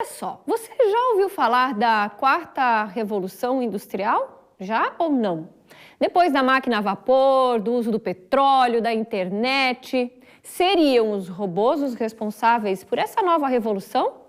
Olha só, você já ouviu falar da quarta revolução industrial? Já ou não? Depois da máquina a vapor, do uso do petróleo, da internet, seriam os robôs os responsáveis por essa nova revolução?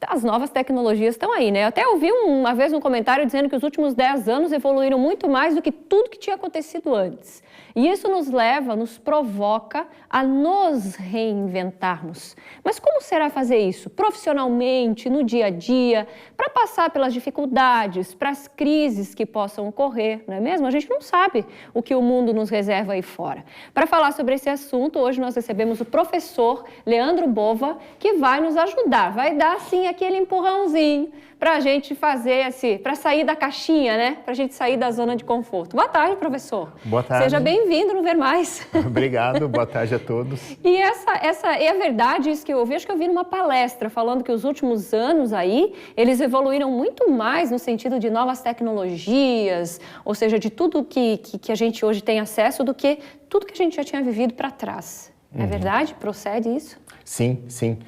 As novas tecnologias estão aí, né? Eu até ouvi uma vez um comentário dizendo que os últimos 10 anos evoluíram muito mais do que tudo que tinha acontecido antes. E isso nos leva, nos provoca a nos reinventarmos. Mas como será fazer isso? Profissionalmente, no dia a dia, para passar pelas dificuldades, para as crises que possam ocorrer, não é mesmo? A gente não sabe o que o mundo nos reserva aí fora. Para falar sobre esse assunto, hoje nós recebemos o professor Leandro Bova, que vai nos ajudar, vai dar assim aquele empurrãozinho para a gente fazer para sair da caixinha, né? Para a gente sair da zona de conforto. Boa tarde, professor. Boa tarde. Seja bem-vindo no Ver Mais. Obrigado, boa tarde a todos. E é verdade isso que eu ouvi, acho que eu vi numa palestra falando que os últimos anos aí, eles evoluíram muito mais no sentido de novas tecnologias, ou seja, de tudo que a gente hoje tem acesso do que tudo que a gente já tinha vivido para trás. É verdade? Procede isso? Sim, sim.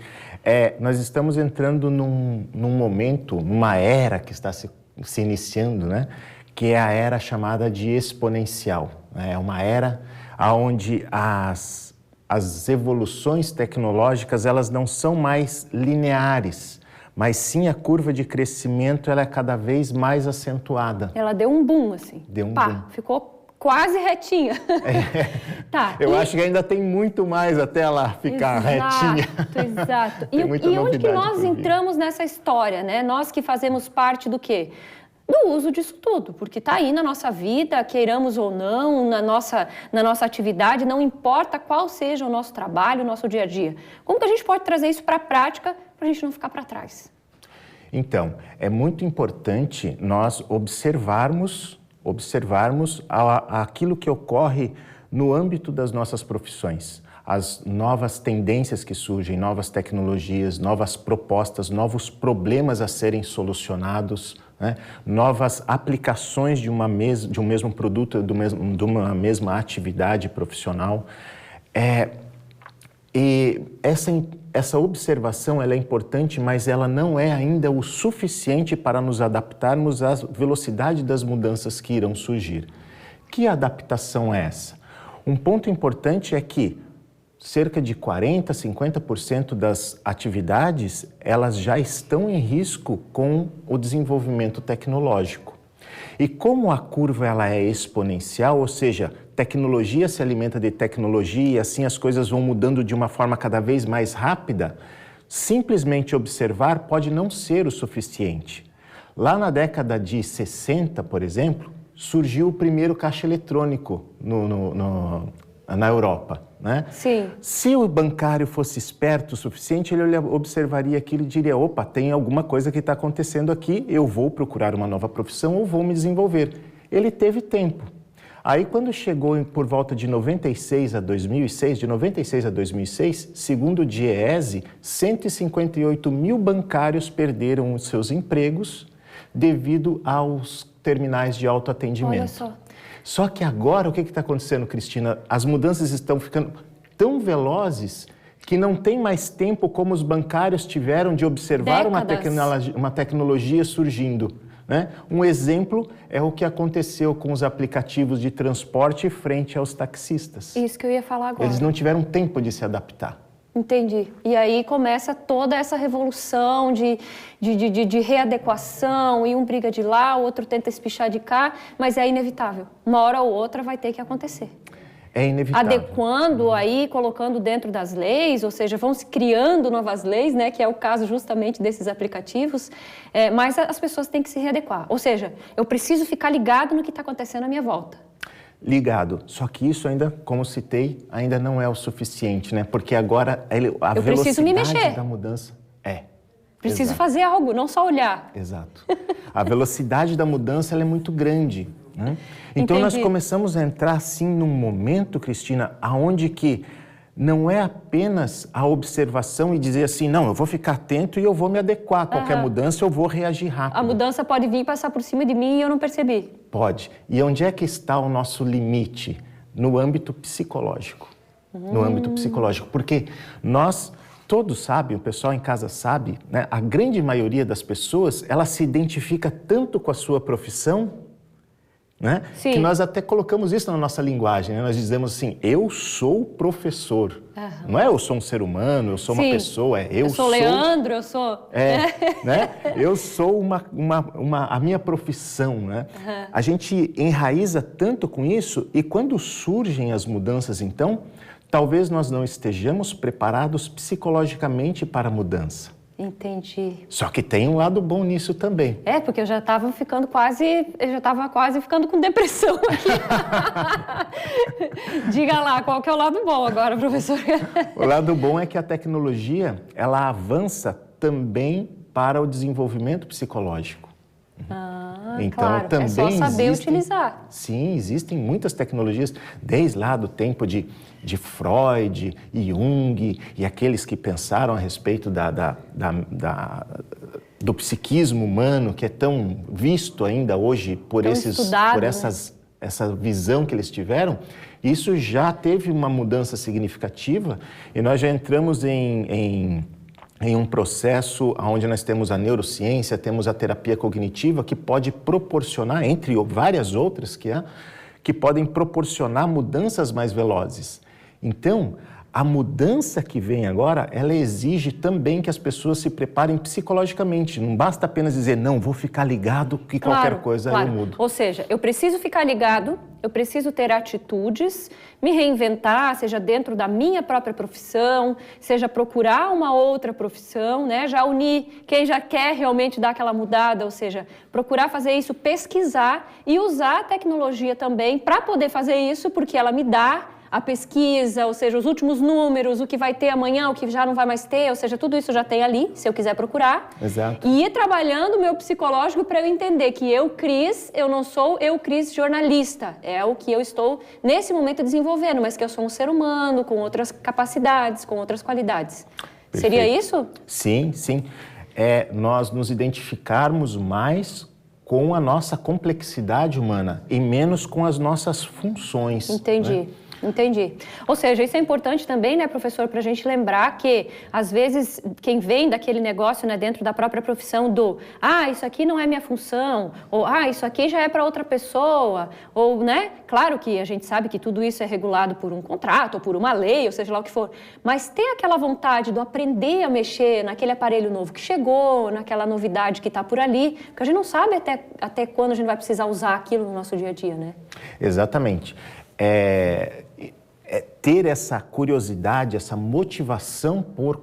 Nós estamos entrando num momento, numa era que está se iniciando, né? Que é a era chamada de exponencial. É uma era onde as evoluções tecnológicas elas não são mais lineares, mas sim a curva de crescimento ela é cada vez mais acentuada. Ela deu um boom, assim. Deu um boom. Ficou quase retinha. Tá, eu acho que ainda tem muito mais até ela ficar retinha. Exato. E onde que nós entramos nessa história, né? Nós que fazemos parte do quê? Do uso disso tudo, porque está aí na nossa vida, queiramos ou não, na nossa atividade, não importa qual seja o nosso trabalho, o nosso dia a dia. Como que a gente pode trazer isso para a prática para a gente não ficar para trás? Então, é muito importante nós observarmos aquilo que ocorre no âmbito das nossas profissões. As novas tendências que surgem, novas tecnologias, novas propostas, novos problemas a serem solucionados, né? Novas aplicações de um mesmo produto, de uma mesma atividade profissional. E essa observação ela é importante, mas ela não é ainda o suficiente para nos adaptarmos à velocidade das mudanças que irão surgir. Que adaptação é essa? Um ponto importante é que cerca de 40%, 50% das atividades, elas já estão em risco com o desenvolvimento tecnológico. E como a curva ela é exponencial, ou seja, tecnologia se alimenta de tecnologia e assim as coisas vão mudando de uma forma cada vez mais rápida, simplesmente observar pode não ser o suficiente. Lá na década de 60, por exemplo, surgiu o primeiro caixa eletrônico na Europa, né? Sim. Se o bancário fosse esperto o suficiente, ele observaria aquilo e diria, opa, tem alguma coisa que está acontecendo aqui, eu vou procurar uma nova profissão ou vou me desenvolver. Ele teve tempo. Aí, quando chegou por volta de 96 a 2006, de 96 a 2006, segundo o DIEESE, 158 mil bancários perderam os seus empregos devido aos terminais de autoatendimento. Olha só. Só que agora, o que está acontecendo, Cristina? As mudanças estão ficando tão velozes que não tem mais tempo como os bancários tiveram de observar uma tecnologia surgindo, né? Um exemplo é o que aconteceu com os aplicativos de transporte frente aos taxistas. Isso que eu ia falar agora. Eles não tiveram tempo de se adaptar. Entendi. E aí começa toda essa revolução de readequação, e um briga de lá, o outro tenta espichar de cá, mas é inevitável. Uma hora ou outra vai ter que acontecer. É inevitável. Adequando aí, colocando dentro das leis, ou seja, vão se criando novas leis, né, que é o caso justamente desses aplicativos, mas as pessoas têm que se readequar. Ou seja, eu preciso ficar ligado no que está acontecendo à minha volta. Ligado, só que isso ainda, como citei, ainda não é o suficiente, né? Porque agora a velocidade da mudança Preciso fazer algo, não só olhar. Exato. A velocidade da mudança ela é muito grande, né? Então nós começamos a entrar assim num momento, Cristina, aonde que não é apenas a observação e dizer assim, não, eu vou ficar atento e eu vou me adequar a qualquer mudança, eu vou reagir rápido. A mudança pode vir passar por cima de mim e eu não percebi. Pode. E onde é que está o nosso limite? No âmbito psicológico. No âmbito psicológico. Porque nós Todos sabem, o pessoal em casa sabe, né? A grande maioria das pessoas, ela se identifica tanto com a sua profissão, né? Sim. Que nós até colocamos isso na nossa linguagem, né? Nós dizemos assim, eu sou professor. Uhum. Não é eu sou um ser humano, eu sou uma pessoa, é eu sou Leandro, eu sou... né? Eu sou a minha profissão, né? Uhum. A gente enraiza tanto com isso e quando surgem as mudanças, então, talvez nós não estejamos preparados psicologicamente para a mudança. Entendi. Só que tem um lado bom nisso também. Porque eu já estava quase ficando com depressão aqui. Diga lá, qual que é o lado bom agora, professor? O lado bom é que a tecnologia, ela avança também para o desenvolvimento psicológico. Então, claro, também é só saber utilizar. Sim, existem muitas tecnologias, desde lá do tempo de Freud e Jung e aqueles que pensaram a respeito do psiquismo humano, que é tão visto ainda hoje por essa visão que eles tiveram. Isso já teve uma mudança significativa e nós já entramos em um processo onde nós temos a neurociência, temos a terapia cognitiva, que pode proporcionar, entre várias outras que podem proporcionar mudanças mais velozes. Então, a mudança que vem agora, ela exige também que as pessoas se preparem psicologicamente. Não basta apenas dizer, não, vou ficar ligado que qualquer coisa eu mudo. Ou seja, eu preciso ficar ligado, eu preciso ter atitudes, me reinventar, seja dentro da minha própria profissão, seja procurar uma outra profissão, né? Já unir quem já quer realmente dar aquela mudada, ou seja, procurar fazer isso, pesquisar e usar a tecnologia também para poder fazer isso, porque ela me dá a pesquisa, ou seja, os últimos números, o que vai ter amanhã, o que já não vai mais ter, ou seja, tudo isso já tem ali, se eu quiser procurar. Exato. E ir trabalhando o meu psicológico para eu entender que eu, Cris, eu não sou eu, Cris, jornalista. É o que eu estou, nesse momento, desenvolvendo, mas que eu sou um ser humano, com outras capacidades, com outras qualidades. Perfeito. Seria isso? Sim, sim. Nós nos identificarmos mais com a nossa complexidade humana e menos com as nossas funções. Entendi. Né? Entendi. Ou seja, isso é importante também, né, professor, para a gente lembrar que, às vezes, quem vem daquele negócio, né, dentro da própria profissão isso aqui não é minha função, ou isso aqui já é para outra pessoa, ou, né, claro que a gente sabe que tudo isso é regulado por um contrato, ou por uma lei, ou seja lá o que for, mas ter aquela vontade de aprender a mexer naquele aparelho novo que chegou, naquela novidade que está por ali, porque a gente não sabe até quando a gente vai precisar usar aquilo no nosso dia a dia, né? Exatamente. Ter essa curiosidade, essa motivação por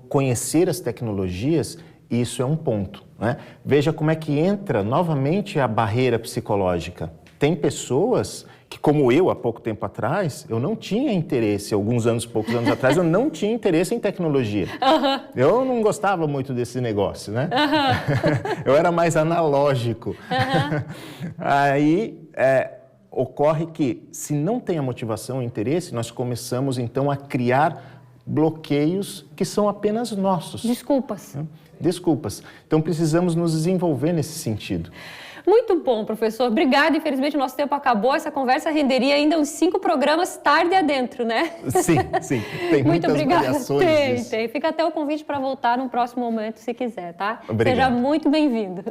conhecer as tecnologias, isso é um ponto, né? Veja como é que entra novamente a barreira psicológica. Tem pessoas que, como eu, há pouco tempo atrás, eu não tinha interesse, poucos anos atrás, eu não tinha interesse em tecnologia. Uhum. Eu não gostava muito desse negócio, né? Uhum. Eu era mais analógico. Uhum. Aí, ocorre que, se não tem a motivação e interesse, nós começamos, então, a criar bloqueios que são apenas nossos. Desculpas. Né? Desculpas. Então, precisamos nos desenvolver nesse sentido. Muito bom, professor. Obrigada. Infelizmente, o nosso tempo acabou. Essa conversa renderia ainda uns 5 programas tarde adentro, né? Sim, sim. Tem muitas variações. Tem. Fica até o convite para voltar num próximo momento, se quiser, tá? Obrigado. Seja muito bem-vindo.